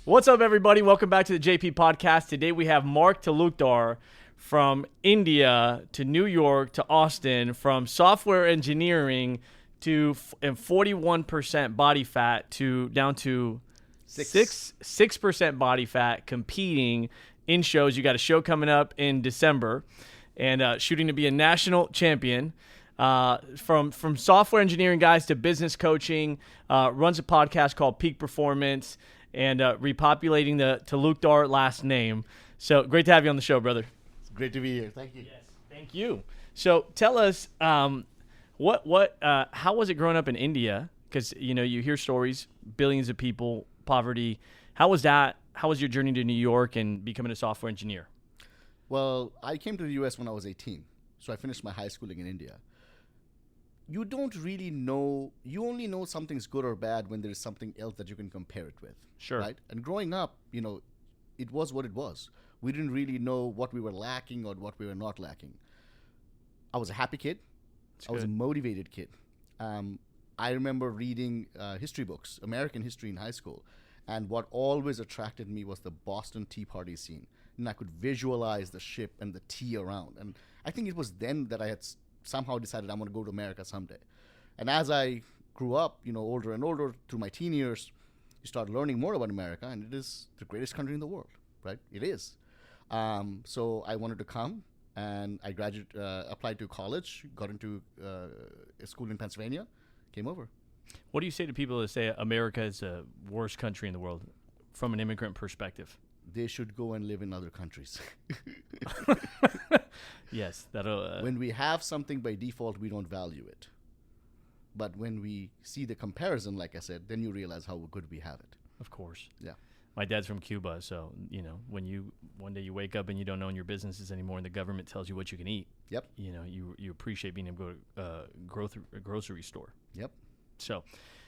What's up, everybody? Welcome back to the JP Podcast. Today we have Mark Talukdar from India to New York to Austin, from software engineering to 41% body fat to down to 6% body fat, competing in shows. You got a show coming up in December, and shooting to be a national champion. From software engineering guys to business coaching, runs a podcast called Peak Performance, and repopulating the Talukdar last name. So great to have you on the show, brother. It's great to be here. Thank you. Yes, thank you. So tell us, how was it growing up in India? Because you hear stories, billions of people, poverty. How was that? How was your journey to New York and becoming a software engineer? Well, I came to the U.S. when I was 18, so I finished my high schooling in India. You don't really know, you only know something's good or bad when there is something else that you can compare it with. Sure. Right? And growing up, it was what it was. We didn't really know what we were lacking or what we were not lacking. I was a happy kid. I was a motivated kid. I remember reading history books, American history in high school. And what always attracted me was the Boston Tea Party scene. And I could visualize the ship and the tea around. And I think it was then that I had somehow decided I'm going to go to America someday. And as I grew up, older and older through my teen years, you start learning more about America, and it is the greatest country in the world, right? It is. So I wanted to come, and I applied to college, got into a school in Pennsylvania, came over. What do you say to people that say America is the worst country in the world from an immigrant perspective? They should go and live in other countries. Yes, that'll. When we have something by default, we don't value it. But when we see the comparison, like I said, then you realize how good we have it. Of course. Yeah. My dad's from Cuba, so when one day you wake up and you don't own your businesses anymore, and the government tells you what you can eat. Yep. You appreciate being able to go to a grocery store. Yep. So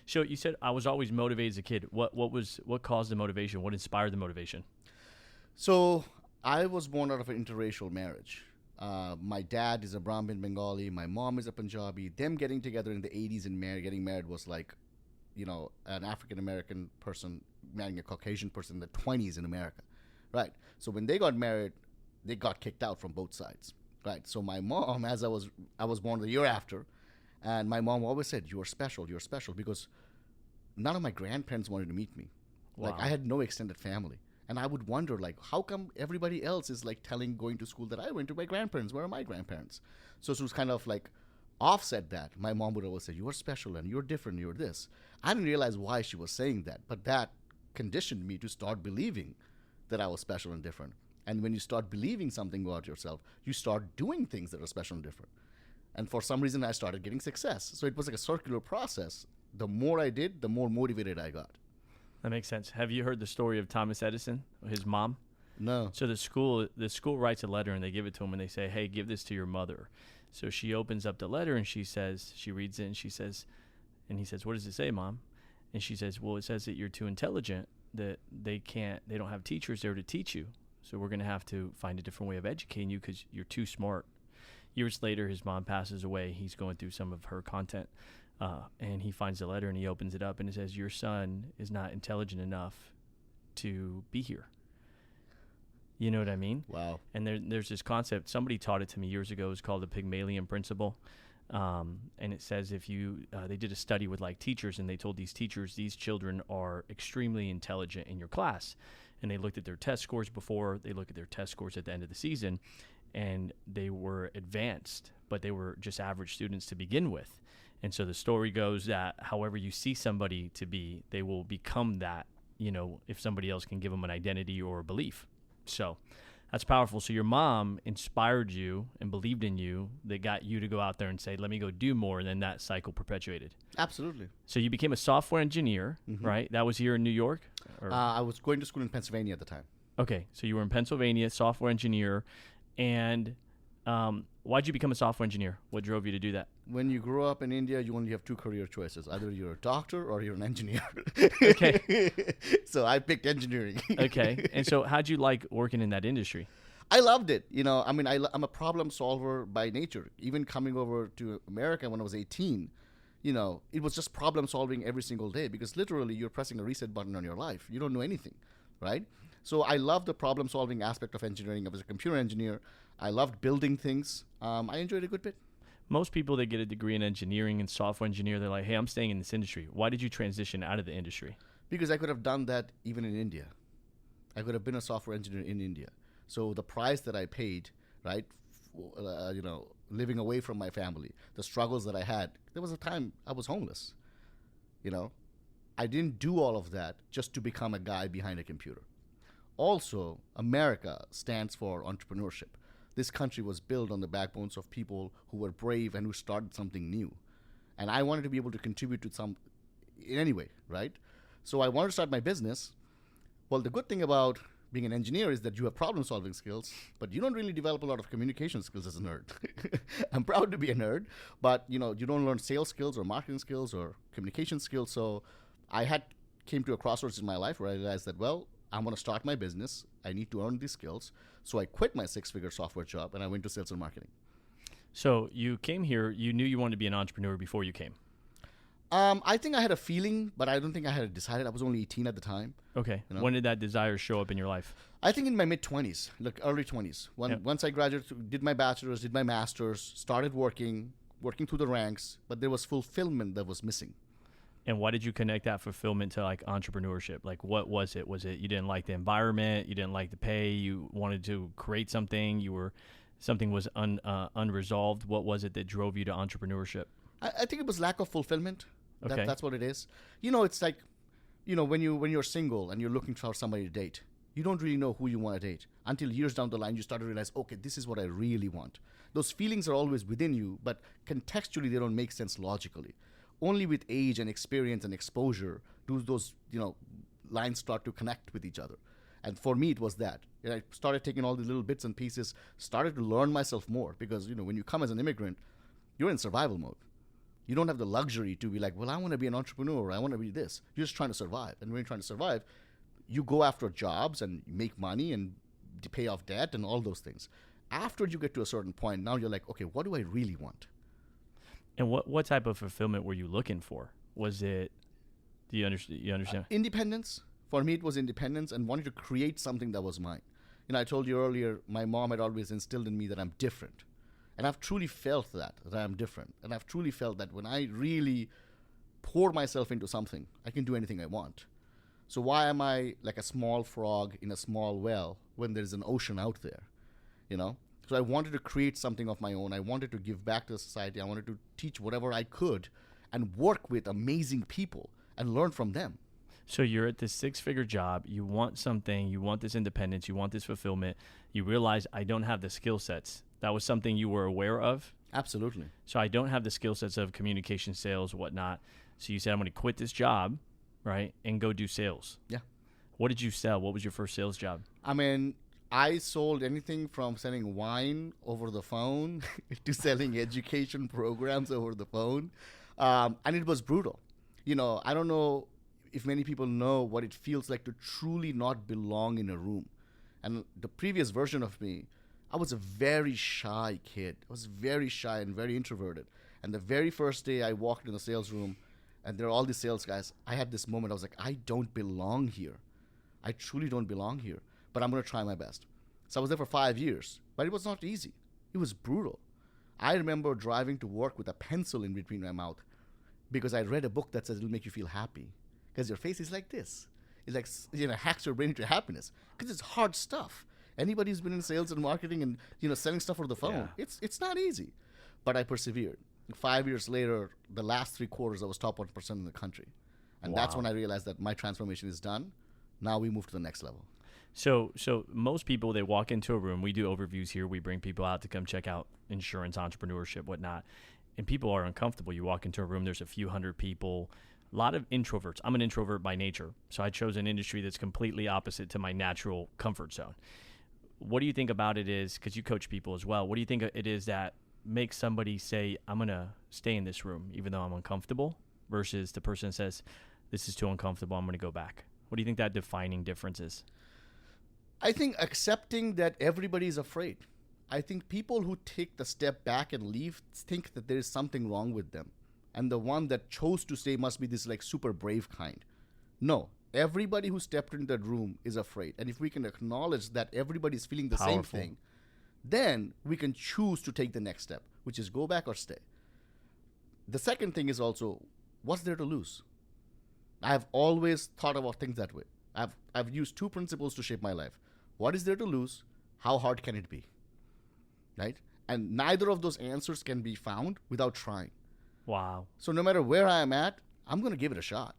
you said I was always motivated as a kid. What caused the motivation? What inspired the motivation? So I was born out of an interracial marriage. My dad is a Brahmin Bengali. My mom is a Punjabi. Them getting together in the 80s and getting married was like, an African-American person marrying a Caucasian person in the 20s in America, right? So when they got married, they got kicked out from both sides, right? So my mom, as I was born the year after, and my mom always said, you're special, because none of my grandparents wanted to meet me. Wow. Like, I had no extended family. And I would wonder, how come everybody else is going to school that I went to? My grandparents, where are my grandparents? So it was kind of offset that. My mom would always say, you're special and you're different, you're this. I didn't realize why she was saying that, but that conditioned me to start believing that I was special and different. And when you start believing something about yourself, you start doing things that are special and different. And for some reason, I started getting success. So it was like a circular process. The more I did, the more motivated I got. That makes sense. Have you heard the story of Thomas Edison, his mom? No. So the school writes a letter and they give it to him and they say, hey, give this to your mother. So she opens up the letter and she reads it and she says, and he says, what does it say, Mom? And she says, well, it says that you're too intelligent, that they don't have teachers there to teach you. So we're going to have to find a different way of educating you because you're too smart. Years later, his mom passes away. He's going through some of her content. And he finds the letter and he opens it up and it says, your son is not intelligent enough to be here. You know what I mean? Wow. And there's this concept. Somebody taught it to me years ago. It's called the Pygmalion principle. And it says they did a study with teachers and they told these teachers, these children are extremely intelligent in your class. And they looked at their test scores before, they look at their test scores at the end of the season, and they were advanced, but they were just average students to begin with. And so the story goes that however you see somebody to be, they will become that, if somebody else can give them an identity or a belief. So that's powerful. So your mom inspired you and believed in you that got you to go out there and say, let me go do more, and then that cycle perpetuated. Absolutely. So you became a software engineer, right? That was here in New York? I was going to school in Pennsylvania at the time. Okay. So you were in Pennsylvania, software engineer. And why'd you become a software engineer? What drove you to do that? When you grow up in India, you only have two career choices. Either you're a doctor or you're an engineer. Okay. So I picked engineering. Okay. And so how'd you like working in that industry? I loved it. I'm a problem solver by nature. Even coming over to America when I was 18, it was just problem solving every single day because literally you're pressing a reset button on your life. You don't know anything. right? So I love the problem solving aspect of engineering. I was a computer engineer. I loved building things. I enjoyed a good bit. Most people that get a degree in engineering and software engineer, they're like, hey, I'm staying in this industry. Why did you transition out of the industry? Because I could have done that even in India. I could have been a software engineer in India. So the price that I paid, right, living away from my family, the struggles that I had, there was a time I was homeless. I didn't do all of that just to become a guy behind a computer. Also, America stands for entrepreneurship. This country was built on the backbones of people who were brave and who started something new. And I wanted to be able to contribute to some in any way, right? So I wanted to start my business. Well, the good thing about being an engineer is that you have problem-solving skills, but you don't really develop a lot of communication skills as a nerd. I'm proud to be a nerd, but you don't learn sales skills or marketing skills or communication skills. So I came to a crossroads in my life where I realized that, well, I'm going to start my business. I need to earn these skills. So I quit my 6-figure software job and I went to sales and marketing. So you came here, you knew you wanted to be an entrepreneur before you came. I think I had a feeling, but I don't think I had it decided. I was only 18 at the time. Okay. When did that desire show up in your life? I think in my mid-20s, like early 20s. Once I graduated, did my bachelor's, did my master's, started working through the ranks, but there was fulfillment that was missing. And why did you connect that fulfillment to like entrepreneurship? Like what was it? Was it you didn't like the environment, you didn't like the pay, you wanted to create something, something was unresolved? What was it that drove you to entrepreneurship? I think it was lack of fulfillment. Okay. That's what it is. It's like, when you're single and you're looking for somebody to date, you don't really know who you want to date until years down the line you start to realize, okay, this is what I really want. Those feelings are always within you, but contextually they don't make sense logically. Only with age and experience and exposure do those lines start to connect with each other. And for me, it was that. And I started taking all the little bits and pieces, started to learn myself more because when you come as an immigrant, you're in survival mode. You don't have the luxury to be like, well, I want to be an entrepreneur. I want to be this. You're just trying to survive. And when you're trying to survive, you go after jobs and make money and pay off debt and all those things. After you get to a certain point, now you're like, okay, what do I really want? And what type of fulfillment were you looking for? Was it, do you understand? Independence. For me, it was independence and wanting to create something that was mine. I told you earlier, my mom had always instilled in me that I'm different. And I've truly felt that I'm different. And I've truly felt that when I really pour myself into something, I can do anything I want. So why am I like a small frog in a small well when there's an ocean out there? So I wanted to create something of my own. I wanted to give back to society. I wanted to teach whatever I could and work with amazing people and learn from them. So you're at this 6-figure job. You want something. You want this independence. You want this fulfillment. You realize I don't have the skill sets. That was something you were aware of? Absolutely. So I don't have the skill sets of communication, sales, whatnot. So you said, I'm going to quit this job, right, and go do sales. Yeah. What did you sell? What was your first sales job? I sold anything from selling wine over the phone to selling education programs over the phone. And it was brutal. I don't know if many people know what it feels like to truly not belong in a room. And the previous version of me, I was a very shy kid. I was very shy and very introverted. And the very first day I walked in the sales room and there are all these sales guys, I had this moment. I was like, I don't belong here. I truly don't belong here, but I'm going to try my best. So I was there for 5 years, but it was not easy. It was brutal. I remember driving to work with a pencil in between my mouth because I read a book that says it'll make you feel happy because your face is like this. It's like, hacks your brain into happiness because it's hard stuff. Anybody who's been in sales and marketing and selling stuff over the phone, it's not easy. But I persevered. 5 years later, the last 3 quarters, I was top 1% in the country. And that's when I realized that my transformation is done. Now we move to the next level. So most people, they walk into a room. We do overviews here. We bring people out to come check out insurance, entrepreneurship, whatnot. And people are uncomfortable. You walk into a room, there's a few hundred people, a lot of introverts. I'm an introvert by nature. So I chose an industry that's completely opposite to my natural comfort zone. What do you think about it is, because you coach people as well, what do you think it is that makes somebody say, I'm going to stay in this room even though I'm uncomfortable, versus the person says, this is too uncomfortable, I'm going to go back? What do you think that defining difference is? I think accepting that everybody is afraid. I think people who take the step back and leave think that there is something wrong with them. And the one that chose to stay must be this like super brave kind. No, Everybody who stepped into that room is afraid. And if we can acknowledge that everybody's feeling the same Powerful. thing, then we can choose to take the next step, which is go back or stay. The second thing is also, what's there to lose? I've always thought about things that way. I've used two principles to shape my life. What is there to lose? How hard can it be? Right? And neither of those answers can be found without trying. Wow. So no matter where I am at, I'm going to give it a shot.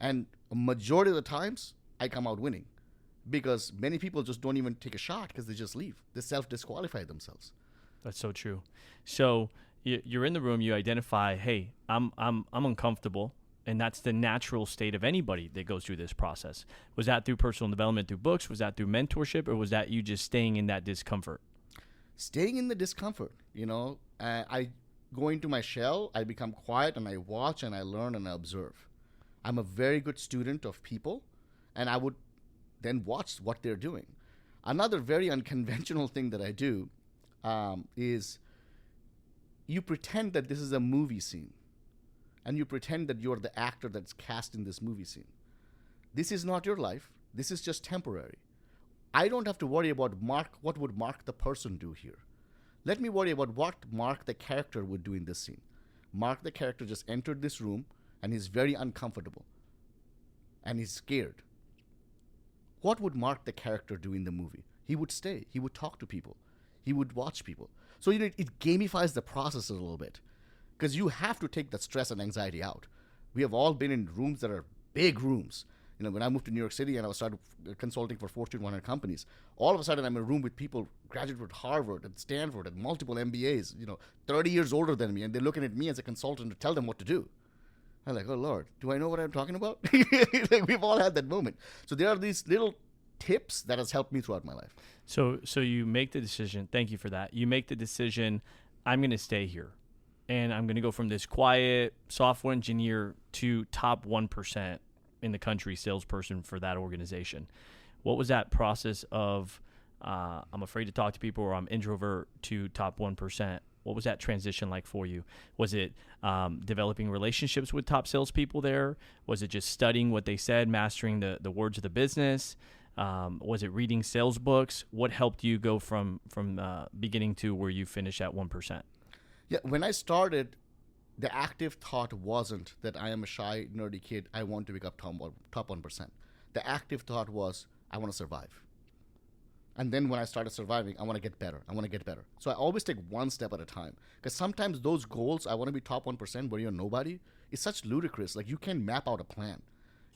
And a majority of the times, I come out winning. Because many people just don't even take a shot because they just leave. They self-disqualify themselves. That's so true. So you're in the room, you identify, hey, I'm uncomfortable. And that's the natural state of anybody that goes through this process. Was that through personal development, through books? Was that through mentorship? Or was that you just staying in that discomfort? Staying in the discomfort, I go into my shell, I become quiet, and I watch, and I learn, and I observe. I'm a very good student of people, and I would then watch what they're doing. Another very unconventional thing that I do is you pretend that this is a movie scene, and you pretend that you're the actor that's cast in this movie scene. This is not your life. This is just temporary. I don't have to worry about what would Mark the person do here. Let me worry about what Mark the character would do in this scene. Mark the character just entered this room, and he's very uncomfortable, and he's scared. What would Mark the character do in the movie? He would stay. He would talk to people. He would watch people. So it gamifies the process a little bit. Because you have to take that stress and anxiety out. We have all been in rooms that are big rooms. When I moved to New York City and I started consulting for Fortune 100 companies, all of a sudden I'm in a room with people graduated at Harvard and Stanford and multiple MBAs, 30 years older than me, and they're looking at me as a consultant to tell them what to do. I'm like, oh Lord, do I know what I'm talking about? Like, we've all had that moment. So there are these little tips that has helped me throughout my life. So you make the decision. Thank you for that. You make the decision, I'm going to stay here. And I'm going to go from this quiet software engineer to top 1% in the country salesperson for that organization. What was that process of I'm afraid to talk to people, or I'm introvert, to top 1%? What was that transition like for you? Was it developing relationships with top salespeople there? Was it just studying what they said, mastering the words of the business? Was it reading sales books? What helped you go from beginning to where you finish at 1%? Yeah, when I started, the active thought wasn't that I am a shy, nerdy kid, I want to become top 1%. The active thought was, I want to survive. And then when I started surviving, I want to get better. So I always take one step at a time. Because sometimes those goals, I want to be top 1% where you're nobody, is such ludicrous. Like, you can't map out a plan.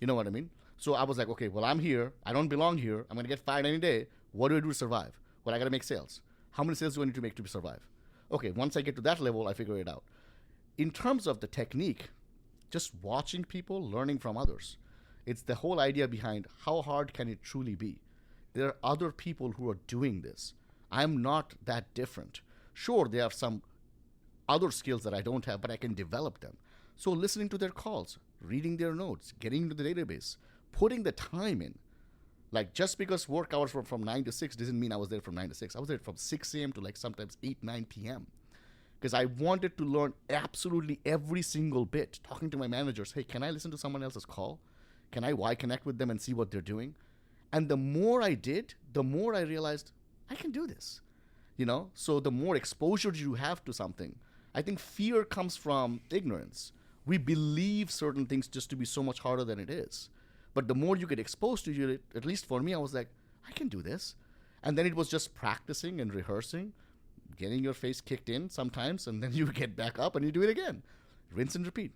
You know what I mean? So I was like, okay, well, I'm here. I don't belong here. I'm going to get fired any day. What do I do to survive? Well, I got to make sales. How many sales do I need to make to survive? Okay, once I get to that level, I figure it out. In terms of the technique, just watching people, learning from others. It's the whole idea behind how hard can it truly be. There are other people who are doing this. I'm not that different. Sure, they have some other skills that I don't have, but I can develop them. So listening to their calls, reading their notes, getting into the database, putting the time in. Like, just because work hours were from 9 to 6 doesn't mean I was there from 9 to 6. I was there from 6 a.m. to like sometimes 8, 9 p.m. Because I wanted to learn absolutely every single bit. Talking to my managers, hey, can I listen to someone else's call? Can I connect with them and see what they're doing? And the more I did, the more I realized I can do this. So the more exposure you have to something, I think fear comes from ignorance. We believe certain things just to be so much harder than it is. But the more you get exposed to it, at least for me, I was like, I can do this. And then it was just practicing and rehearsing, getting your face kicked in sometimes, and then you get back up and you do it again. Rinse and repeat.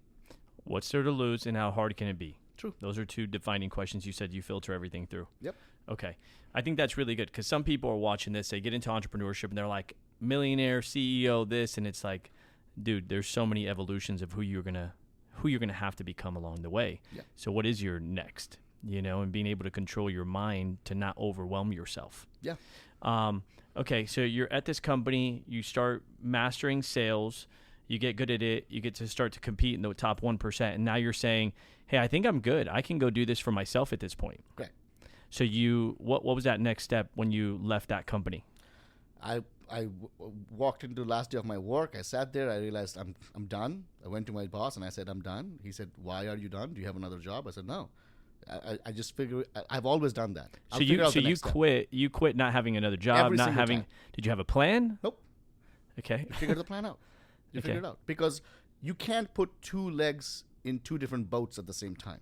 What's there to lose, and how hard can it be? True. Those are two defining questions you said you filter everything through. Yep. Okay. I think that's really good, because some people are watching this, they get into entrepreneurship, and they're like, millionaire, CEO, this, and it's like, dude, there's so many evolutions of who you're gonna have to become along the way. Yeah. So what is your next? And being able to control your mind to not overwhelm yourself. Yeah. Okay, so you're at this company, you start mastering sales, you get good at it, you get to start to compete in the top 1%, and now you're saying, hey, I think I'm good. I can go do this for myself at this point. Okay. So what was that next step when you left that company? I walked into the last day of my work. I sat there. I realized I'm done. I went to my boss and I said, I'm done. He said, why are you done? Do you have another job? I said, no. I just figure I've always done that. So you quit not having another job, Every not single having. time. Did you have a plan? Nope. Okay. You figure the plan out. You figure it out. Because you can't put two legs in two different boats at the same time.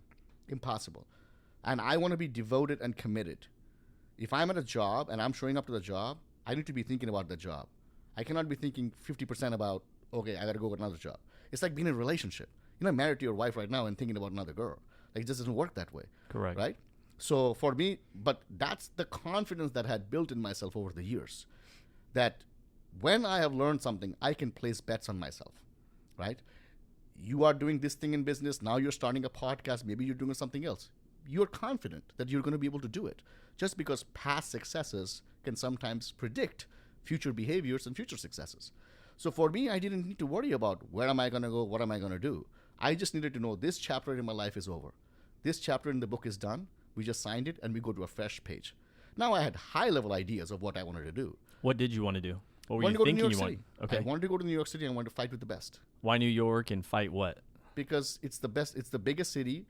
Impossible. And I want to be devoted and committed. If I'm at a job and I'm showing up to the job, I need to be thinking about the job. I cannot be thinking 50% about, okay, I got to go get another job. It's like being in a relationship. You're not married to your wife right now and thinking about another girl. Like, it just doesn't work that way. Correct. Right? So for me, but that's the confidence that I had built in myself over the years. That when I have learned something, I can place bets on myself. Right? You are doing this thing in business. Now you're starting a podcast. Maybe you're doing something else. You're confident that you're going to be able to do it. Just because past successes can sometimes predict future behaviors and future successes. So for me, I didn't need to worry about where am I going to go, what am I going to do. I just needed to know this chapter in my life is over. This chapter in the book is done. We just signed it and we go to a fresh page. Now I had high-level ideas of what I wanted to do. What did you want to do? What were you thinking you wanted? Okay. I wanted to go to New York City and I wanted to fight with the best. Why New York and fight what? Because it's the best. It's the biggest city.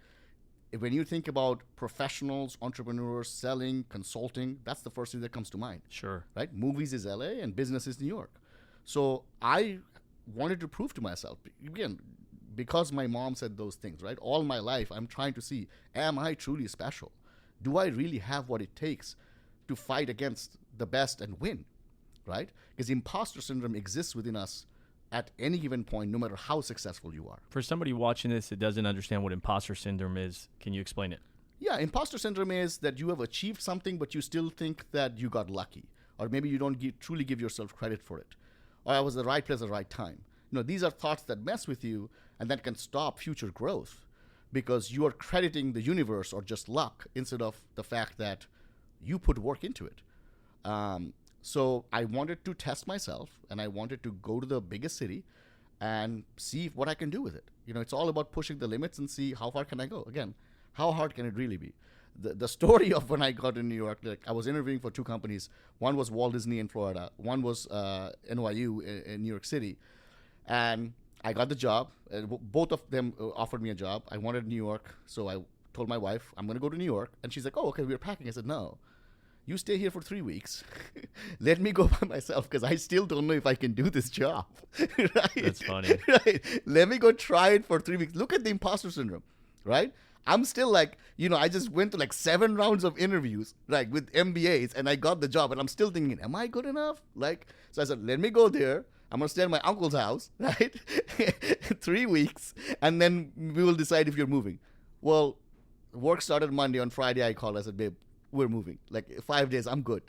When you think about professionals, entrepreneurs, selling, consulting, that's the first thing that comes to mind. Sure. Right? Movies is LA and business is New York. So I wanted to prove to myself, again, because my mom said those things, right? All my life, I'm trying to see, am I truly special? Do I really have what it takes to fight against the best and win, right? Because imposter syndrome exists within us at any given point, no matter how successful you are. For somebody watching this that doesn't understand what imposter syndrome is, can you explain it? Yeah, imposter syndrome is that you have achieved something, but you still think that you got lucky. Or maybe you don't truly give yourself credit for it. Or I was at the right place at the right time. These are thoughts that mess with you and that can stop future growth because you are crediting the universe or just luck instead of the fact that you put work into it. So I wanted to test myself and I wanted to go to the biggest city and see what I can do with it. It's all about pushing the limits and see how far can I go. Again, how hard can it really be? The story of when I got in New York, like I was interviewing for two companies. One was Walt Disney in Florida. One was NYU in New York City. And I got the job. Both of them offered me a job. I wanted New York. So I told my wife, I'm going to go to New York. And she's like, oh, okay, we're packing. I said, no. You stay here for 3 weeks. Let me go by myself because I still don't know if I can do this job. Right? That's funny. Right? Let me go try it for 3 weeks. Look at the imposter syndrome, right? I'm still like, I just went to like 7 rounds of interviews, like with MBAs, and I got the job. And I'm still thinking, am I good enough? So I said, let me go there. I'm going to stay at my uncle's house, right? 3 weeks. And then we will decide if you're moving. Well, work started Monday. On Friday, I called. I said, babe, we're moving. Like 5 days, I'm good.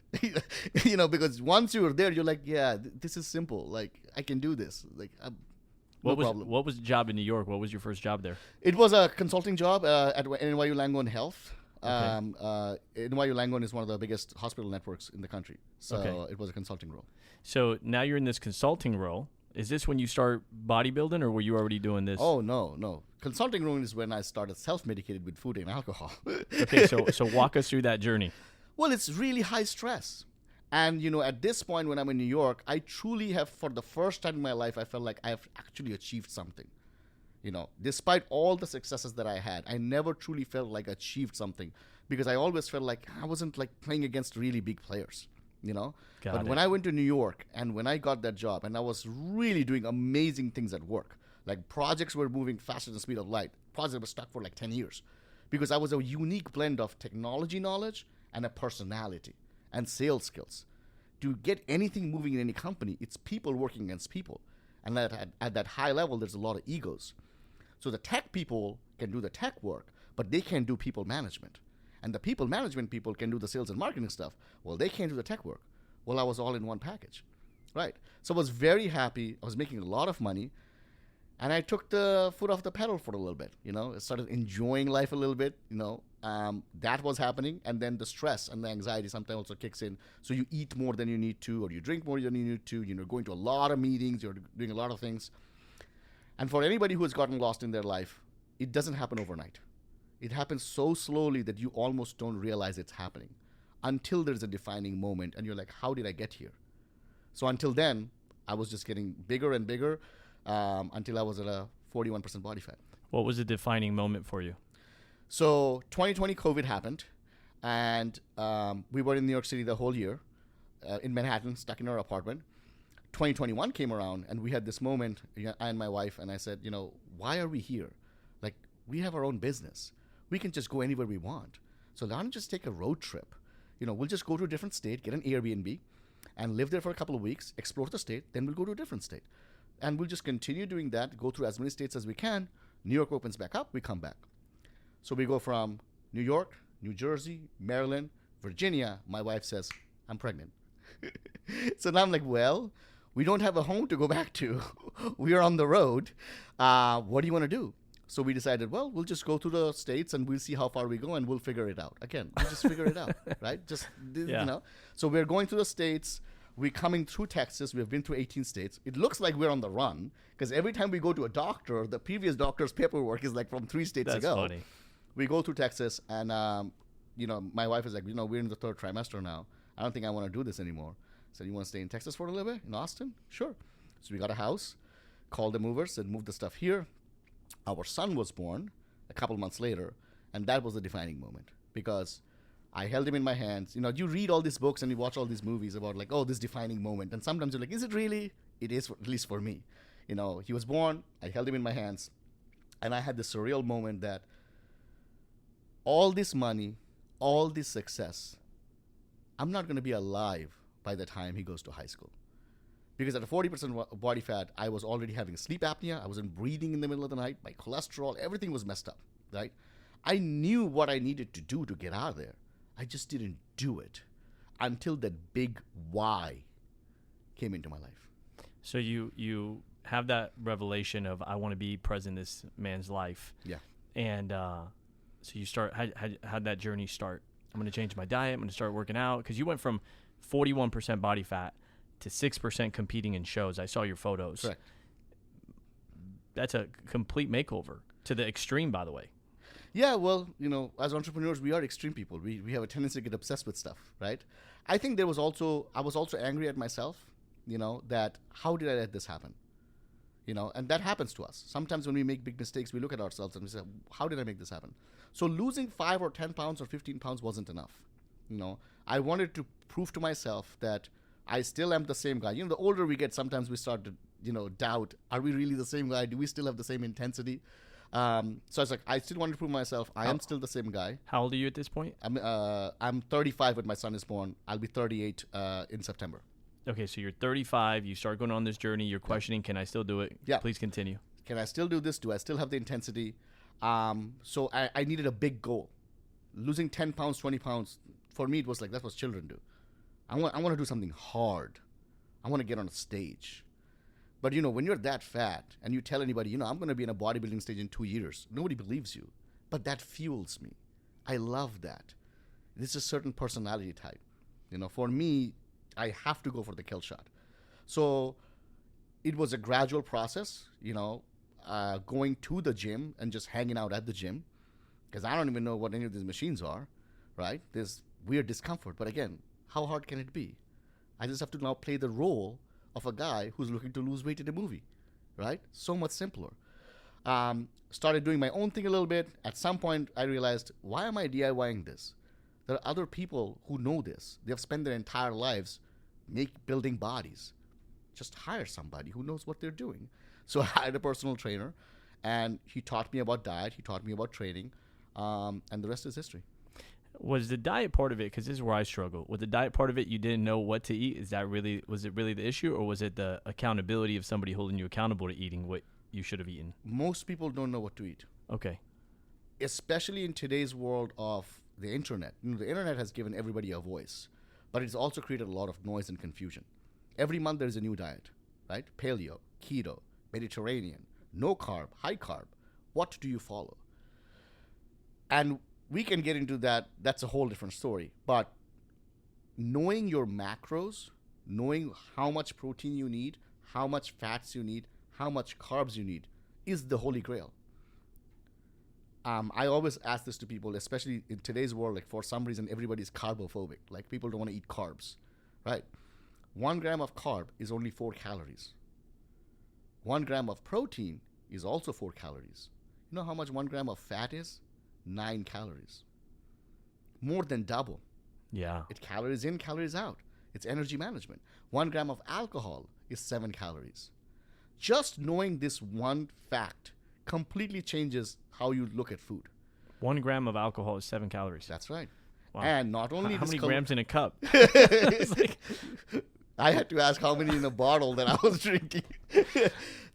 Because once you're there, you're like, yeah, this is simple. Like, I can do this. Like, no problem. What was the job in New York? What was your first job there? It was a consulting job at NYU Langone Health. Okay. NYU Langone is one of the biggest hospital networks in the country. So It was a consulting role. So now you're in this consulting role. Is this when you start bodybuilding or were you already doing this? Oh, no. Consulting role is when I started self-medicated with food and alcohol. Okay, so walk us through that journey. Well, it's really high stress. And, at this point when I'm in New York, I truly have, for the first time in my life, I felt like I have actually achieved something. Despite all the successes that I had, I never truly felt like I achieved something because I always felt like I wasn't like playing against really big players, But when I went to New York and when I got that job and I was really doing amazing things at work, like projects were moving faster than the speed of light. Projects were stuck for like 10 years because I was a unique blend of technology knowledge and a personality and sales skills. To get anything moving in any company, it's people working against people. And at that high level, there's a lot of egos. So the tech people can do the tech work, but they can't do people management. And the people management people can do the sales and marketing stuff. Well, they can't do the tech work. Well, I was all in one package, right? So I was very happy. I was making a lot of money. And I took the foot off the pedal for a little bit, I started enjoying life a little bit, that was happening. And then the stress and the anxiety sometimes also kicks in. So you eat more than you need to, or you drink more than you need to, going to a lot of meetings, you're doing a lot of things. And for anybody who has gotten lost in their life, it doesn't happen overnight. It happens so slowly that you almost don't realize it's happening until there's a defining moment and you're like, how did I get here? So until then, I was just getting bigger and bigger. Until I was at a 41% body fat. What was the defining moment for you? So 2020 COVID happened, and we were in New York City the whole year, in Manhattan, stuck in our apartment. 2021 came around, and we had this moment, I and my wife, and I said, why are we here? Like, we have our own business. We can just go anywhere we want. So why don't just take a road trip? We'll just go to a different state, get an Airbnb, and live there for a couple of weeks, explore the state, then we'll go to a different state. And we'll just continue doing that, go through as many states as we can. New York opens back up, we come back. So we go from New York, New Jersey, Maryland, Virginia. My wife says, I'm pregnant. So now I'm like, well, we don't have a home to go back to. We are on the road. What do you want to do? So we decided, well, we'll just go to the states and we'll see how far we go and we'll figure it out. Again, we'll just figure it out, right? So we're going to the states. We're coming through Texas. We've been through 18 states. It looks like we're on the run because every time we go to a doctor, the previous doctor's paperwork is like from 3 states ago. That's funny. We go through Texas and, my wife is like, we're in the 3rd trimester now. I don't think I want to do this anymore. So you want to stay in Texas for a little bit, in Austin? Sure. So we got a house, called the movers, and moved the stuff here. Our son was born a couple months later, and that was a defining moment because I held him in my hands. You read all these books and you watch all these movies about like, oh, this defining moment. And sometimes you're like, is it really? It is, at least for me. He was born, I held him in my hands, and I had this surreal moment that all this money, all this success, I'm not going to be alive by the time he goes to high school. Because at a 40% body fat, I was already having sleep apnea. I wasn't breathing in the middle of the night. My cholesterol, everything was messed up, right? I knew what I needed to do to get out of there. I just didn't do it until that big why came into my life. So you have that revelation of, I want to be present in this man's life. Yeah. And so you start, how'd that journey start? I'm going to change my diet. I'm going to start working out. Because you went from 41% body fat to 6% competing in shows. I saw your photos. Correct. That's a complete makeover to the extreme, by the way. Yeah, well, as entrepreneurs, we are extreme people. We have a tendency to get obsessed with stuff, right? I think I was also angry at myself, that how did I let this happen? And that happens to us. Sometimes when we make big mistakes, we look at ourselves and we say, how did I make this happen? So losing 5 or 10 pounds or 15 pounds wasn't enough. I wanted to prove to myself that I still am the same guy. The older we get, sometimes we start to, doubt, are we really the same guy? Do we still have the same intensity? So I was like, I still want to prove myself. I am still the same guy. How old are you at this point? I'm 35 when my son is born. I'll be 38 in September. Okay, so you're 35. You start going on this journey. You're questioning, can I still do it? Yeah. Please continue. Can I still do this? Do I still have the intensity? So I needed a big goal. Losing 10 pounds, 20 pounds, for me, it was like, that's what children do. I want to do something hard. I want to get on a stage. But, when you're that fat and you tell anybody, I'm going to be in a bodybuilding stage in 2 years, nobody believes you. But that fuels me. I love that. This is a certain personality type. For me, I have to go for the kill shot. So it was a gradual process, going to the gym and just hanging out at the gym because I don't even know what any of these machines are, right? There's weird discomfort. But again, how hard can it be? I just have to now play the role of a guy who's looking to lose weight in a movie, right? So much simpler. Started doing my own thing a little bit. At some point, I realized, why am I DIYing this? There are other people who know this. They have spent their entire lives building bodies. Just hire somebody who knows what they're doing. So I hired a personal trainer, and he taught me about diet. He taught me about training, and the rest is history. Was the diet part of it? Because this is where I struggle. Was the diet part of it? You didn't know what to eat. Was it really the issue, or was it the accountability of somebody holding you accountable to eating what you should have eaten? Most people don't know what to eat. Okay. Especially in today's world of the internet. The internet has given everybody a voice, but it's also created a lot of noise and confusion. Every month there's a new diet, right? Paleo, keto, Mediterranean, no carb, high carb. What do you follow? And we can get into that. That's a whole different story. But knowing your macros, knowing how much protein you need, how much fats you need, how much carbs you need is the holy grail. I always ask this to people, especially in today's world, like for some reason, everybody's carbophobic. Like people don't want to eat carbs, right? 1 gram of carb is only 4 calories. 1 gram of protein is also 4 calories. You know how much 1 gram of fat is? 9 calories. More than double. Yeah. It's calories in, calories out. It's energy management. 1 gram of alcohol is 7 calories. Just knowing this one fact completely changes how you look at food. 1 gram of alcohol is 7 calories. That's right. Wow. And not only how many grams in a cup? I had to ask how many in a bottle that I was drinking.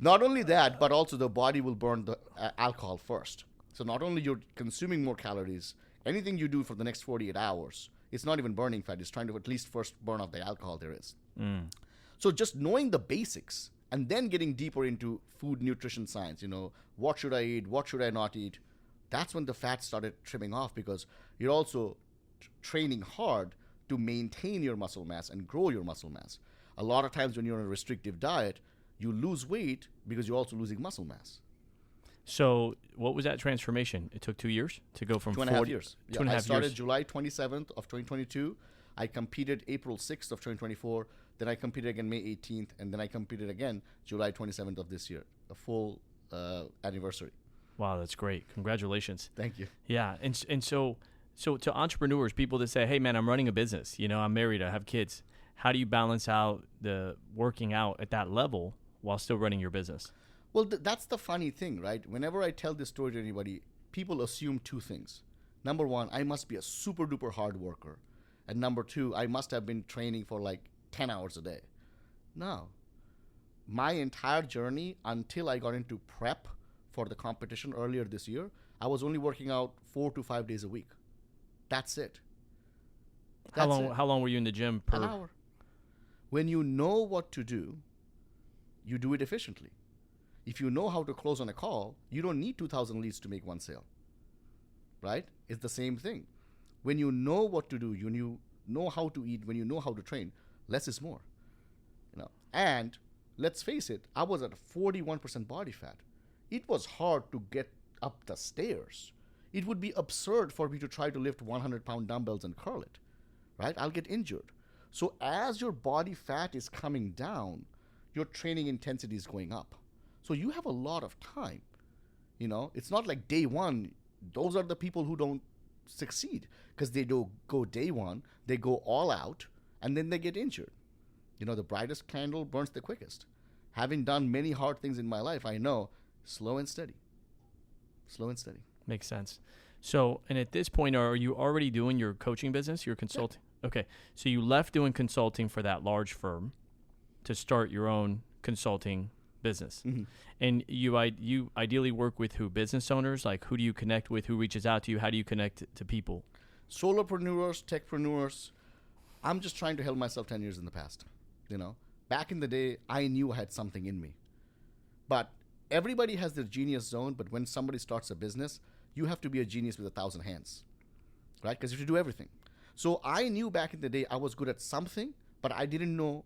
Not only that, but also the body will burn the alcohol first. So not only you're consuming more calories, anything you do for the next 48 hours, it's not even burning fat. It's trying to at least first burn off the alcohol there is. So just knowing the basics and then getting deeper into food nutrition science, what should I eat? What should I not eat? That's when the fat started trimming off, because you're also training hard to maintain your muscle mass and grow your muscle mass. A lot of times when you're on a restrictive diet, you lose weight because you're also losing muscle mass. So what was that transformation? It took 2 years to go from 2.5 years. Two and a half I started years. July 27th of 2022. I competed April 6th of 2024. Then I competed again May 18th. And then I competed again July 27th of this year. A full anniversary. Wow, that's great. Congratulations. Thank you. Yeah. And so to entrepreneurs, people that say, hey, man, I'm running a business. I'm married. I have kids. How do you balance out the working out at that level while still running your business? Well, that's the funny thing, right? Whenever I tell this story to anybody, people assume 2 things. Number 1, I must be a super duper hard worker. And number 2, I must have been training for like 10 hours a day. No. My entire journey until I got into prep for the competition earlier this year, I was only working out 4 to 5 days a week. That's it. How long were you in the gym per? An hour. When you know what to do, you do it efficiently. If you know how to close on a call, you don't need 2,000 leads to make one sale. Right? It's the same thing. When you know what to do, you know how to eat, when you know how to train, less is more. And let's face it, I was at 41% body fat. It was hard to get up the stairs. It would be absurd for me to try to lift 100-pound dumbbells and curl it. Right? I'll get injured. So as your body fat is coming down, your training intensity is going up. So you have a lot of time. It's not like day one. Those are the people who don't succeed, because they don't go day one, they go all out, and then they get injured. The brightest candle burns the quickest. Having done many hard things in my life, I know slow and steady. Slow and steady. Makes sense. So, and at this point, are you already doing your coaching business, your consulting? Yeah. Okay. So you left doing consulting for that large firm to start your own consulting business. Mm-hmm. And you ideally work with who? Business owners? Like, who do you connect with? Who reaches out to you? How do you connect to people? Solopreneurs, techpreneurs. I'm just trying to help myself 10 years in the past. Back in the day, I knew I had something in me. But everybody has their genius zone. But when somebody starts a business, you have to be a genius with 1,000 hands, right? Because you have to do everything. So I knew back in the day I was good at something, but I didn't know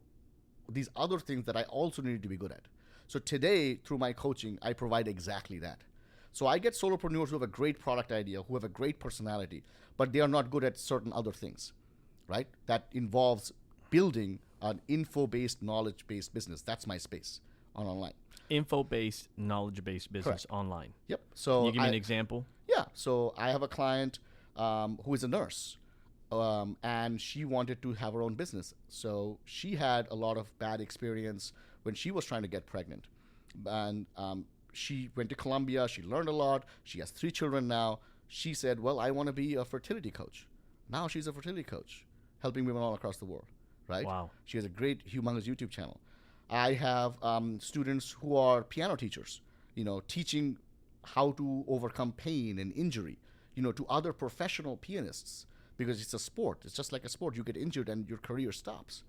these other things that I also needed to be good at. So today, through my coaching, I provide exactly that. So I get solopreneurs who have a great product idea, who have a great personality, but they are not good at certain other things, right? That involves building an info-based, knowledge-based business. That's my space online. Info-based, knowledge-based business. Correct. Online. Yep. So can you give me an example? Yeah. So I have a client who is a nurse, and she wanted to have her own business. So she had a lot of bad experience when she was trying to get pregnant. And she went to Columbia. She learned a lot. She has 3 children now. She said, well, I want to be a fertility coach. Now she's a fertility coach, helping women all across the world, right? Wow. She has a great, humongous YouTube channel. I have students who are piano teachers, teaching how to overcome pain and injury, to other professional pianists, because it's a sport. It's just like a sport. You get injured and your career stops.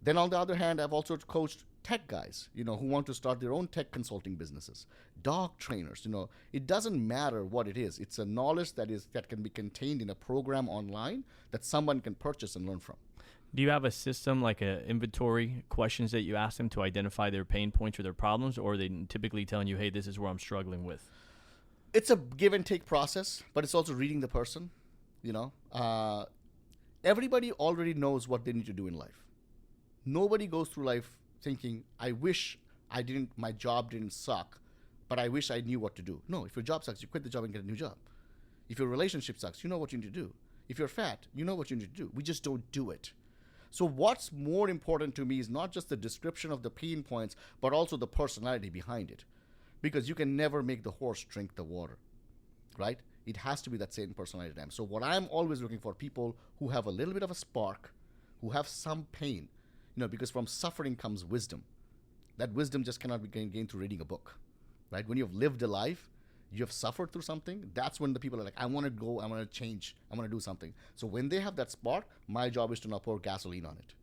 Then on the other hand, I've also coached tech guys, who want to start their own tech consulting businesses, dog trainers. It doesn't matter what it is. It's a knowledge that can be contained in a program online that someone can purchase and learn from. Do you have a system, like an inventory questions that you ask them to identify their pain points or their problems, or are they typically telling you, hey, this is where I'm struggling with? It's a give and take process, but it's also reading the person. Everybody already knows what they need to do in life. Nobody goes through life thinking, I wish my job didn't suck, but I wish I knew what to do. No, if your job sucks, you quit the job and get a new job. If your relationship sucks, you know what you need to do. If you're fat, you know what you need to do. We just don't do it. So what's more important to me is not just the description of the pain points, but also the personality behind it. Because you can never make the horse drink the water, right? It has to be that same personality to them. So what I'm always looking for, people who have a little bit of a spark, who have some pain, because from suffering comes wisdom. That wisdom just cannot be gained through reading a book, right? When you've lived a life, you have suffered through something, that's when the people are like, I want to go, I want to change, I want to do something. So when they have that spark, my job is to not pour gasoline on it.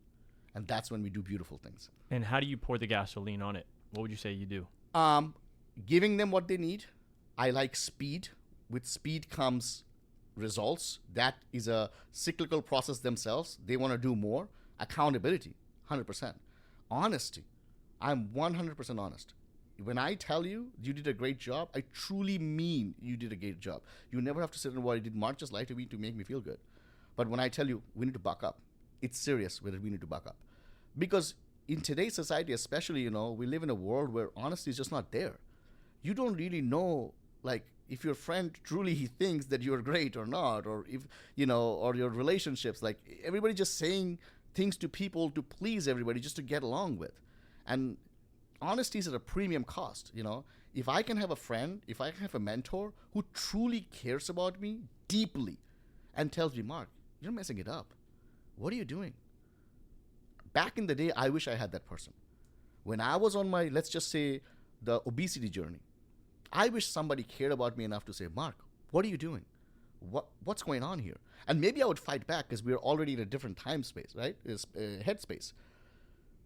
And that's when we do beautiful things. And how do you pour the gasoline on it? What would you say you do? Giving them what they need. I like speed. With speed comes results. That is a cyclical process themselves. They want to do more. Accountability, 100%. Honesty. I'm 100% honest. When I tell you did a great job, I truly mean you did a great job. You never have to sit and worry, did Mark just lie to me to make me feel good? But when I tell you we need to buck up, it's serious whether we need to buck up. Because in today's society especially, we live in a world where honesty is just not there. You don't really know, like, if your friend truly he thinks that you're great or not, or if, or your relationships, like everybody just saying things to people to please everybody just to get along with. And honesty is at a premium cost, If I can have a friend, if I can have a mentor who truly cares about me deeply and tells me, Mark, you're messing it up. What are you doing? Back in the day, I wish I had that person. When I was on my, let's just say, the obesity journey, I wish somebody cared about me enough to say, Mark, what are you doing? What's going on here? And maybe I would fight back because we're already in a different time space, right? Headspace.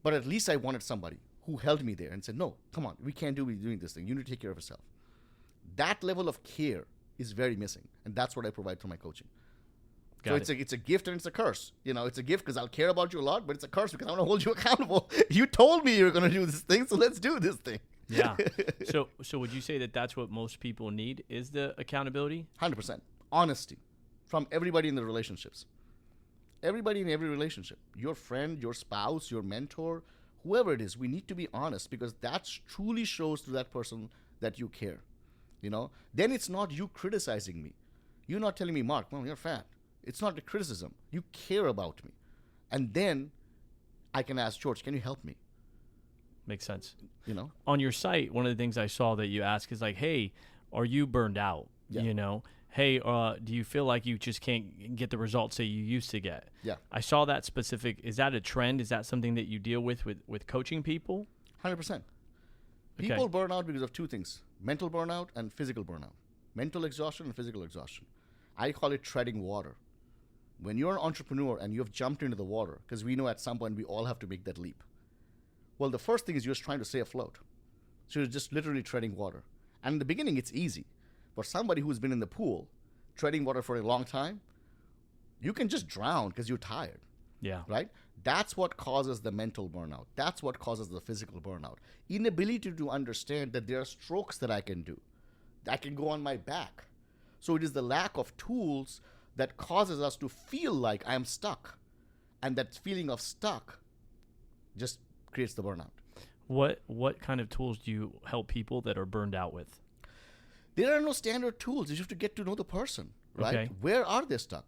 But at least I wanted somebody who held me there and said, no, come on, we can't be doing this thing. You need to take care of yourself. That level of care is very missing. And that's what I provide through my coaching. So it's a gift and it's a curse. It's a gift because I'll care about you a lot, but it's a curse because I want to hold you accountable. You told me you were going to do this thing, so let's do this thing. Yeah. So would you say that that's what most people need is the accountability? 100%. Honesty from everybody in the relationships. Everybody in every relationship. Your friend, your spouse, your mentor, whoever it is, we need to be honest because that truly shows to that person that you care. Then it's not you criticizing me. You're not telling me, Mark, well, you're fat. It's not a criticism. You care about me. And then I can ask, George, can you help me? Makes sense. On your site, one of the things I saw that you ask is like, hey, are you burned out? Yeah. Hey, do you feel like you just can't get the results that you used to get? Yeah. I saw that specific. Is that a trend? Is that something that you deal with coaching people? 100%. People burn out because of two things, mental burnout and physical burnout. Mental exhaustion and physical exhaustion. I call it treading water. When you're an entrepreneur and you've jumped into the water, because we know at some point we all have to make that leap. Well, the first thing is you're just trying to stay afloat. So you're just literally treading water. And in the beginning, it's easy. For somebody who's been in the pool, treading water for a long time, you can just drown because you're tired. Yeah. Right? That's what causes the mental burnout. That's what causes the physical burnout. Inability to understand that there are strokes that I can do. I can go on my back. So it is the lack of tools that causes us to feel like I'm stuck. And that feeling of stuck just creates the burnout. What kind of tools do you help people that are burned out with? There are no standard tools. You have to get to know the person, right? Okay. Where are they stuck?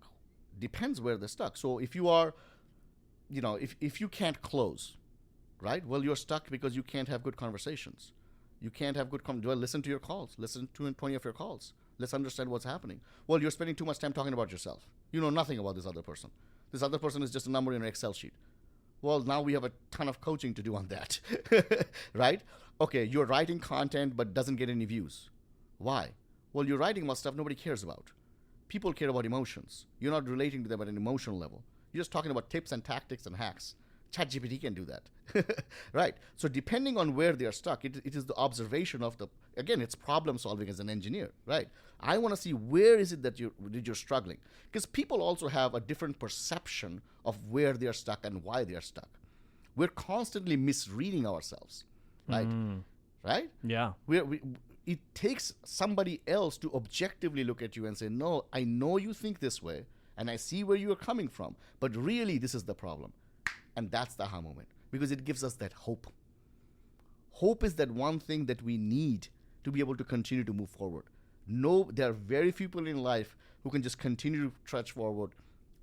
Depends where they're stuck. So if you are, if you can't close, right? Well, you're stuck because you can't have good conversations. You can't have good do I listen to your calls? Listen to 20 of your calls. Let's understand what's happening. Well, you're spending too much time talking about yourself. You know nothing about this other person. This other person is just a number in an Excel sheet. Well, now we have a ton of coaching to do on that, right? Okay, you're writing content but doesn't get any views. Why? Well, you're writing about stuff nobody cares about. People care about emotions. You're not relating to them at an emotional level. You're just talking about tips and tactics and hacks. ChatGPT can do that, right? So depending on where they are stuck, it is the observation of again, it's problem solving as an engineer, right? I want to see where is it that you're struggling. Because people also have a different perception of where they are stuck and why they are stuck. We're constantly misreading ourselves, right? Right? Yeah. It takes somebody else to objectively look at you and say, no, I know you think this way, and I see where you are coming from, but really this is the problem. And that's the aha moment, because it gives us that hope. Hope is that one thing that we need to be able to continue to move forward. No, there are very few people in life who can just continue to trudge forward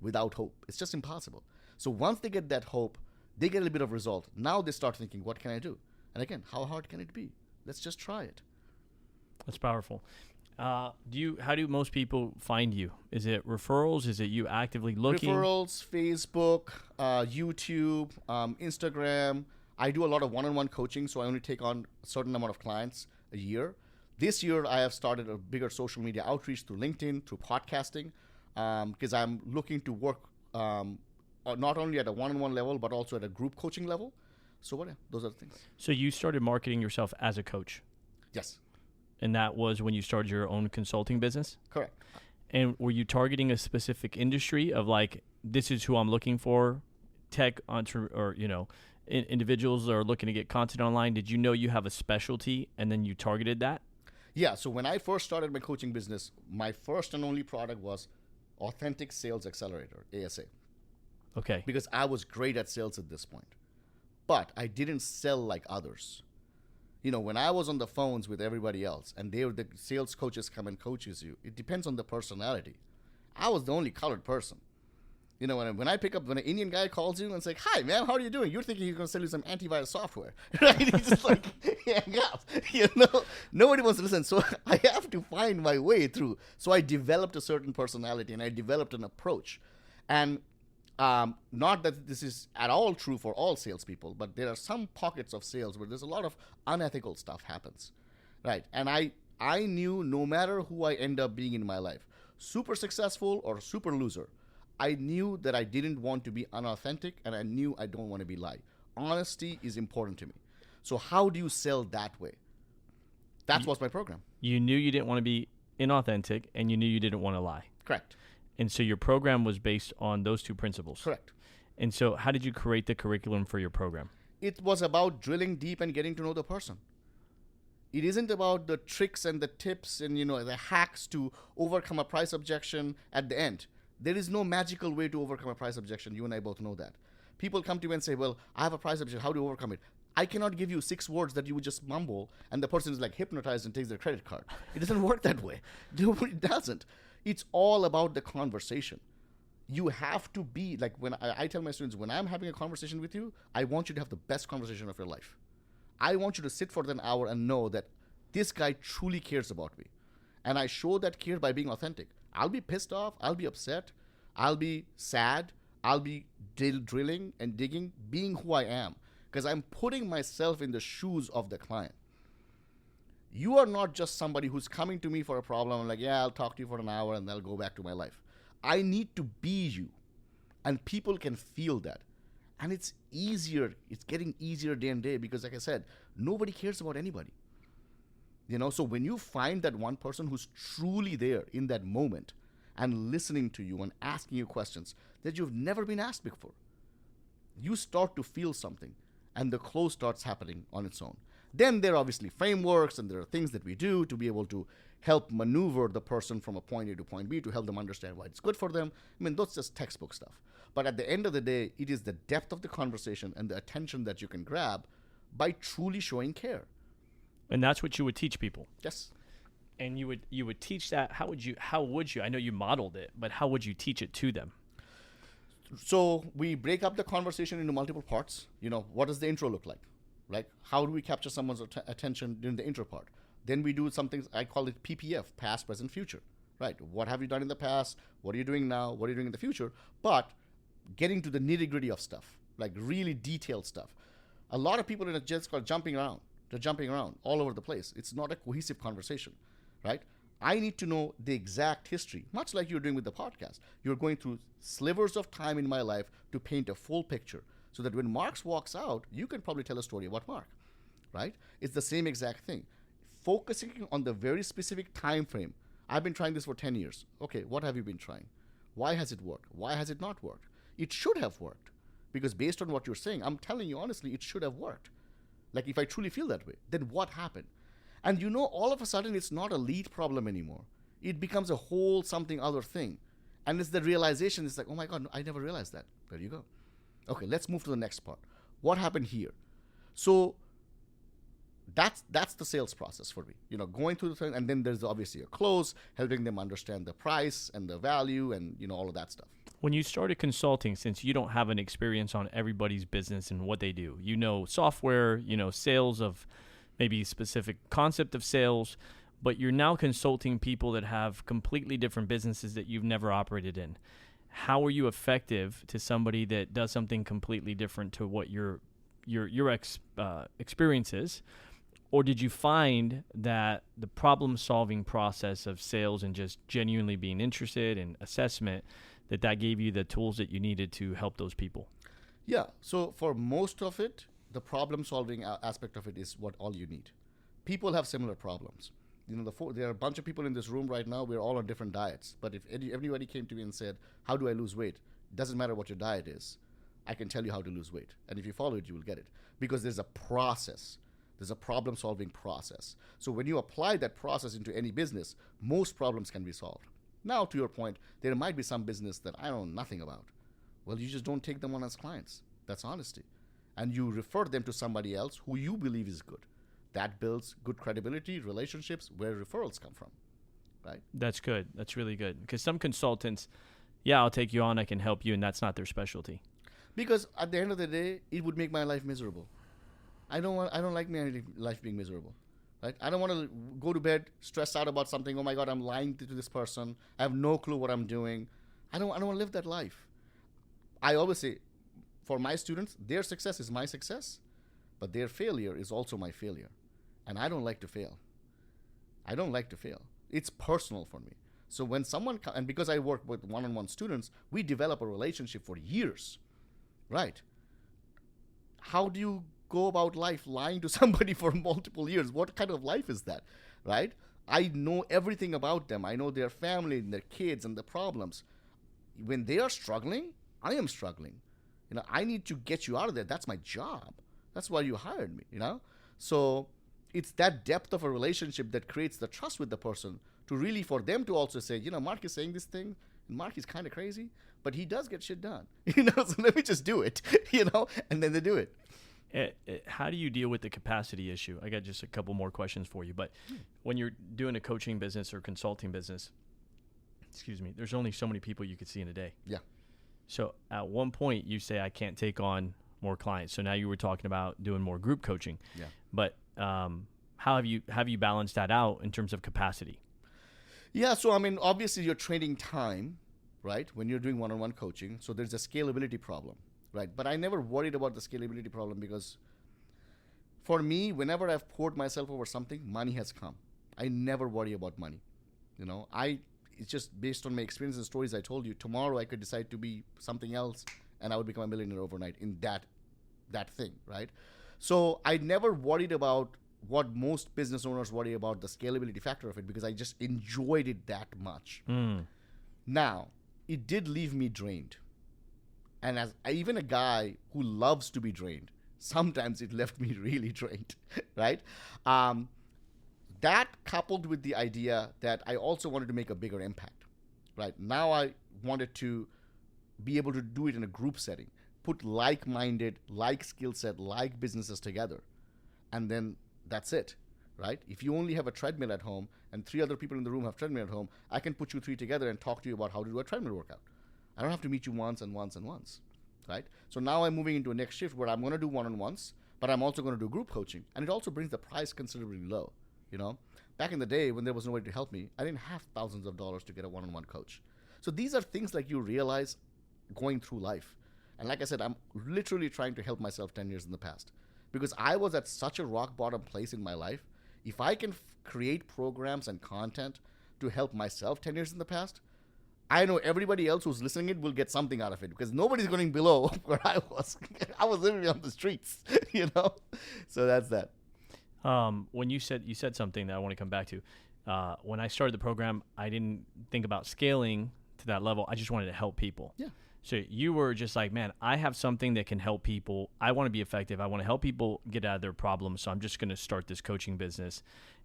without hope. It's just impossible. So once they get that hope, they get a little bit of result. Now they start thinking, what can I do? And again, how hard can it be? Let's just try it. That's powerful. How do most people find you? Is it referrals? Is it you actively looking? Referrals, Facebook, YouTube, Instagram. I do a lot of one-on-one coaching, so I only take on a certain amount of clients a year. This year, I have started a bigger social media outreach through LinkedIn, through podcasting, because I'm looking to work not only at a one-on-one level, but also at a group coaching level. So those are the things. So you started marketing yourself as a coach? Yes. And that was when you started your own consulting business? Correct. And were you targeting a specific industry of like, this is who I'm looking for, tech or individuals that are looking to get content online? Did you know you have a specialty and then you targeted that? Yeah. So when I first started my coaching business, my first and only product was Authentic Sales Accelerator, ASA. Okay. Because I was great at sales at this point. But I didn't sell like others. When I was on the phones with everybody else and the sales coaches come and coaches you, it depends on the personality. I was the only colored person. When I pick up, when an Indian guy calls you and says, hi, man, how are you doing? You're thinking he's going to sell you some antivirus software, right? He's just like, hang up. Nobody wants to listen. So I have to find my way through. So I developed a certain personality and I developed an approach. And not that this is at all true for all salespeople, but there are some pockets of sales where there's a lot of unethical stuff happens, right? And I knew no matter who I end up being in my life, super successful or super loser, I knew that I didn't want to be unauthentic, and I knew I don't want to be lie. Honesty is important to me. So how do you sell that way? That was my program. You knew you didn't want to be inauthentic, and you knew you didn't want to lie. Correct. And so your program was based on those two principles. Correct. And so how did you create the curriculum for your program? It was about drilling deep and getting to know the person. It isn't about the tricks and the tips and the hacks to overcome a price objection at the end. There is no magical way to overcome a price objection. You and I both know that. People come to me and say, well, I have a price objection. How do you overcome it? I cannot give you 6 words that you would just mumble and the person is like hypnotized and takes their credit card. It doesn't work that way. It doesn't. It's all about the conversation. You have to be, like when I tell my students, when I'm having a conversation with you, I want you to have the best conversation of your life. I want you to sit for an hour and know that this guy truly cares about me. And I show that care by being authentic. I'll be pissed off. I'll be upset. I'll be sad. I'll be drilling and digging, being who I am. Because I'm putting myself in the shoes of the client. You are not just somebody who's coming to me for a problem. I'm like, yeah, I'll talk to you for an hour and then I'll go back to my life. I need to be you. And people can feel that. And it's easier. It's getting easier day and day because, like I said, nobody cares about anybody. So when you find that one person who's truly there in that moment and listening to you and asking you questions that you've never been asked before, you start to feel something and the close starts happening on its own. Then there are obviously frameworks and there are things that we do to be able to help maneuver the person from a point A to point B to help them understand why it's good for them. That's just textbook stuff. But at the end of the day, it is the depth of the conversation and the attention that you can grab by truly showing care. And that's what you would teach people. Yes. And you would teach that. How would you? I know you modeled it, but how would you teach it to them? So we break up the conversation into multiple parts. What does the intro look like? Right? How do we capture someone's attention during the intro part? Then we do something, I call it PPF, past, present, future. Right? What have you done in the past? What are you doing now? What are you doing in the future? But getting to the nitty-gritty of stuff, like really detailed stuff. A lot of people in a just called jumping around. They're jumping around all over the place. It's not a cohesive conversation, right? I need to know the exact history, much like you're doing with the podcast. You're going through slivers of time in my life to paint a full picture so that when Mark walks out, you can probably tell a story about Mark, right? It's the same exact thing. Focusing on the very specific time frame. I've been trying this for 10 years. Okay, what have you been trying? Why has it worked? Why has it not worked? It should have worked. Because based on what you're saying, I'm telling you honestly, it should have worked. Like if I truly feel that way, then what happened? And all of a sudden, it's not a lead problem anymore. It becomes a whole something other thing. And it's the realization, it's like, oh my God, I never realized that. There you go. Okay, let's move to the next part. What happened here? So that's the sales process for me. Going through the thing, and then there's obviously a close, helping them understand the price and the value, and all of that stuff. When you started consulting, since you don't have an experience on everybody's business and what they do, software, sales of maybe specific concept of sales, but you're now consulting people that have completely different businesses that you've never operated in. How are you effective to somebody that does something completely different to what your experience is? Or did you find that the problem-solving process of sales and just genuinely being interested in assessment, that gave you the tools that you needed to help those people? Yeah. So for most of it, the problem-solving aspect of it is what all you need. People have similar problems. There are a bunch of people in this room right now. We're all on different diets. But if everybody came to me and said, how do I lose weight? It doesn't matter what your diet is. I can tell you how to lose weight. And if you follow it, you will get it. Because there's a process. There's a problem-solving process. So when you apply that process into any business, most problems can be solved. Now, to your point, there might be some business that I know nothing about. Well, you just don't take them on as clients. That's honesty. And you refer them to somebody else who you believe is good. That builds good credibility, relationships, where referrals come from, right? That's good. That's really good. Because some consultants, I'll take you on, I can help you, and that's not their specialty. Because at the end of the day, it would make my life miserable. I don't like my life being miserable, right? I don't want to go to bed stressed out about something. Oh my God, I'm lying to this person. I have no clue what I'm doing. I don't want to live that life. I always say, for my students, their success is my success, but their failure is also my failure. And I don't like to fail. It's personal for me. So when someone, and because I work with one-on-one students, we develop a relationship for years, right? How do you go about life lying to somebody for multiple years? What kind of life is that, right? I know everything about them. I know their family and their kids and the problems. When they are struggling, I am struggling. I need to get you out of there. That's my job. That's why you hired me, So it's that depth of a relationship that creates the trust with the person to really, for them to also say, Mark is saying this thing. Mark is kind of crazy, but he does get shit done, so let me just do it, and then they do it. How do you deal with the capacity issue? I got just a couple more questions for you, but when you're doing a coaching business or consulting business, there's only so many people you could see in a day. Yeah. So at one point you say, I can't take on more clients. So now you were talking about doing more group coaching. Yeah. But how have you balanced that out in terms of capacity? Yeah. So, obviously you're trading time, right? When you're doing one-on-one coaching. So there's a scalability problem, right? But I never worried about the scalability problem because for me, whenever I've poured myself over something, money has come. I never worry about money. It's just based on my experience and stories I told you. Tomorrow I could decide to be something else and I would become a millionaire overnight in that thing, right? So I never worried about what most business owners worry about, the scalability factor of it, because I just enjoyed it that much. Now, it did leave me drained. And as even a guy who loves to be drained, sometimes it left me really drained, right? That coupled with the idea that I also wanted to make a bigger impact, right? Now I wanted to be able to do it in a group setting, put like-minded, like skill set, like businesses together. And then that's it, right? If you only have a treadmill at home and 3 other people in the room have treadmill at home, I can put you 3 together and talk to you about how to do a treadmill workout. I don't have to meet you once and once and once, right? So now I'm moving into a next shift where I'm going to do one-on-ones, but I'm also going to do group coaching. And it also brings the price considerably low, Back in the day when there was nobody to help me, I didn't have thousands of dollars to get a one-on-one coach. So these are things like you realize going through life. And like I said, I'm literally trying to help myself 10 years in the past because I was at such a rock bottom place in my life. If I can create programs and content to help myself 10 years in the past, I know everybody else who's listening it will get something out of it because nobody's going below where I was. I was literally on the streets, So that's that. When you said something that I want to come back to. When I started the program, I didn't think about scaling to that level. I just wanted to help people. Yeah. So you were just like, man, I have something that can help people. I want to be effective. I want to help people get out of their problems. So I'm just going to start this coaching business.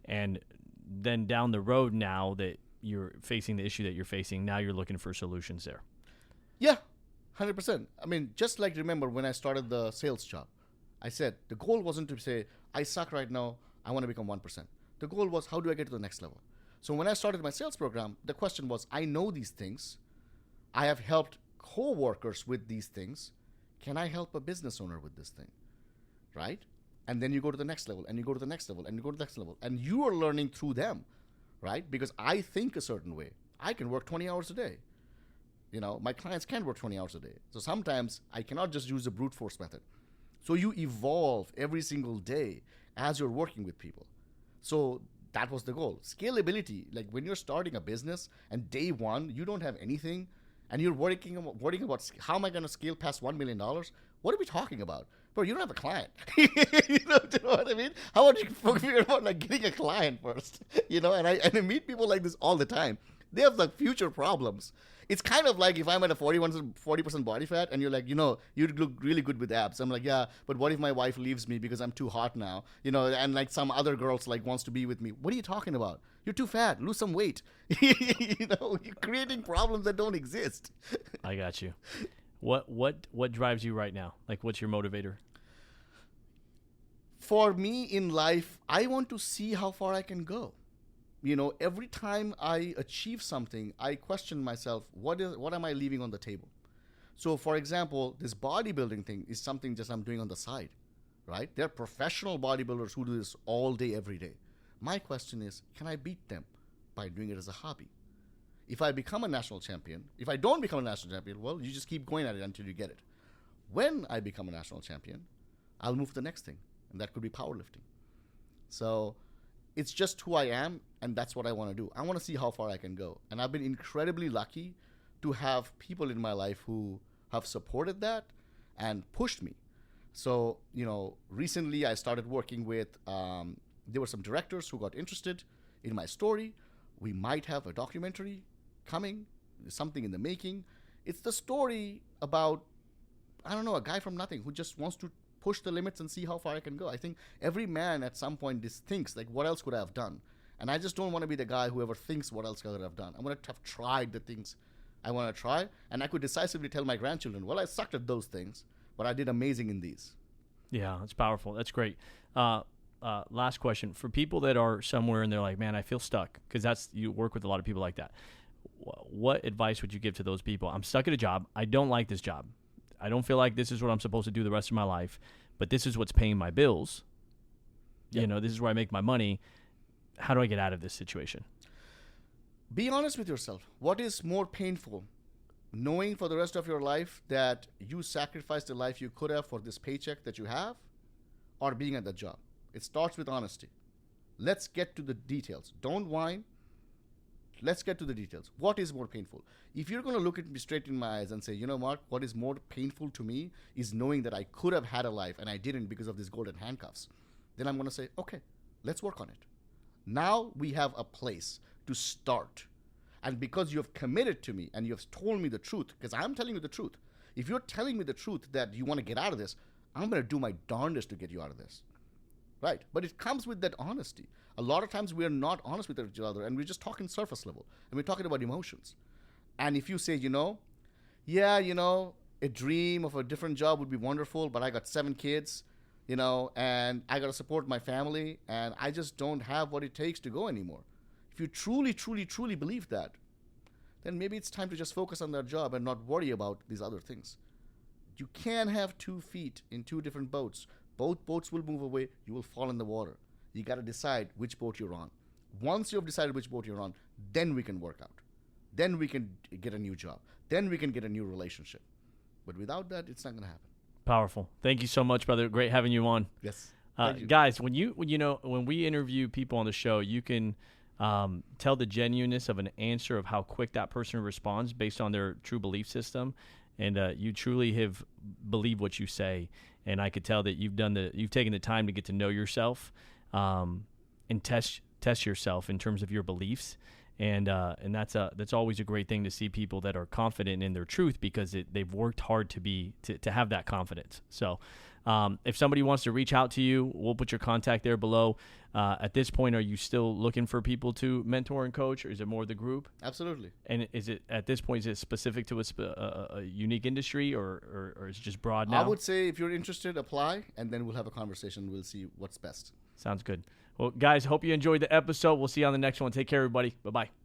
And then down the road, now that you're facing the issue that you're facing, now you're looking for solutions there. Yeah, 100%. Just like remember when I started the sales job, I said the goal wasn't to say, I suck right now, I want to become 1%. The goal was, how do I get to the next level? So when I started my sales program, the question was, I know these things. I have helped co-workers with these things. Can I help a business owner with this thing? Right? And then you go to the next level, and you go to the next level, and you go to the next level. And you are learning through them, right? Because I think a certain way. I can work 20 hours a day. My clients can't work 20 hours a day. So sometimes I cannot just use the brute force method. So you evolve every single day as you're working with people. So that was the goal. Scalability, like when you're starting a business and day one, you don't have anything, and you're worrying about how am I going to scale past $1 million? What are we talking about? Bro, you don't have a client. You know what I mean? How about you figure out getting a client first? And I meet people like this all the time. They have future problems. It's kind of like if I'm at a 40% body fat and you're like, you'd look really good with abs. I'm like, yeah, but what if my wife leaves me because I'm too hot now? And some other girls wants to be with me. What are you talking about? You're too fat. Lose some weight. You're creating problems that don't exist. I got you. What drives you right now? What's your motivator? For me in life, I want to see how far I can go. Every time I achieve something, I question myself, what am I leaving on the table? So, for example, this bodybuilding thing is something just I'm doing on the side, right? There are professional bodybuilders who do this all day, every day. My question is, can I beat them by doing it as a hobby? If I become a national champion, if I don't become a national champion, well, you just keep going at it until you get it. When I become a national champion, I'll move to the next thing, and that could be powerlifting. So it's just who I am, and that's what I want to do. I want to see how far I can go. And I've been incredibly lucky to have people in my life who have supported that and pushed me. So, recently I started working with, there were some directors who got interested in my story. We might have a documentary coming, something in the making. It's the story about, a guy from nothing who just wants to push the limits and see how far I can go. I think every man at some point just thinks, what else could I have done? And I just don't want to be the guy who ever thinks what else could I have done. I want to have tried the things I want to try, and I could decisively tell my grandchildren, well, I sucked at those things, but I did amazing in these. Yeah, that's powerful. That's great. Last question. For people that are somewhere and they're like, man, I feel stuck, because you work with a lot of people like that. What advice would you give to those people? I'm stuck at a job. I don't like this job. I don't feel like this is what I'm supposed to do the rest of my life, but this is what's paying my bills. Yep. This is where I make my money. How do I get out of this situation? Be honest with yourself. What is more painful? Knowing for the rest of your life that you sacrificed the life you could have for this paycheck that you have, or being at the job? It starts with honesty. Let's get to the details. Don't whine. Let's get to the details. What is more painful? If you're going to look at me straight in my eyes and say, Mark, what is more painful to me is knowing that I could have had a life and I didn't because of these golden handcuffs, then I'm going to say, okay, let's work on it. Now we have a place to start. And because you have committed to me and you have told me the truth, because I'm telling you the truth. If you're telling me the truth that you want to get out of this, I'm going to do my darndest to get you out of this. Right? But it comes with that honesty. A lot of times we are not honest with each other, and we're just talking surface level, and we're talking about emotions. And if you say, a dream of a different job would be wonderful, but I got 7 kids, and I got to support my family, and I just don't have what it takes to go anymore. If you truly, truly, truly believe that, then maybe it's time to just focus on that job and not worry about these other things. You can't have 2 feet in 2 different boats. Both boats will move away. You will fall in the water. You got to decide which boat you're on. Once you have decided which boat you're on, then we can work out. Then we can get a new job. Then we can get a new relationship. But without that, it's not going to happen. Powerful. Thank you so much, brother. Great having you on. Yes. Guys, when we interview people on the show, you can tell the genuineness of an answer of how quick that person responds based on their true belief system. And you truly have believed what you say. And I could tell that you've taken the time to get to know yourself and test yourself in terms of your beliefs. And that's always a great thing to see people that are confident in their truth, because they've worked hard to have that confidence. So if somebody wants to reach out to you, we'll put your contact there below. At this point, are you still looking for people to mentor and coach, or is it more the group? Absolutely. And at this point, is it specific to a unique industry, or is it just broad now? I would say if you're interested, apply, and then we'll have a conversation. We'll see what's best. Sounds good. Well, guys, hope you enjoyed the episode. We'll see you on the next one. Take care, everybody. Bye-bye.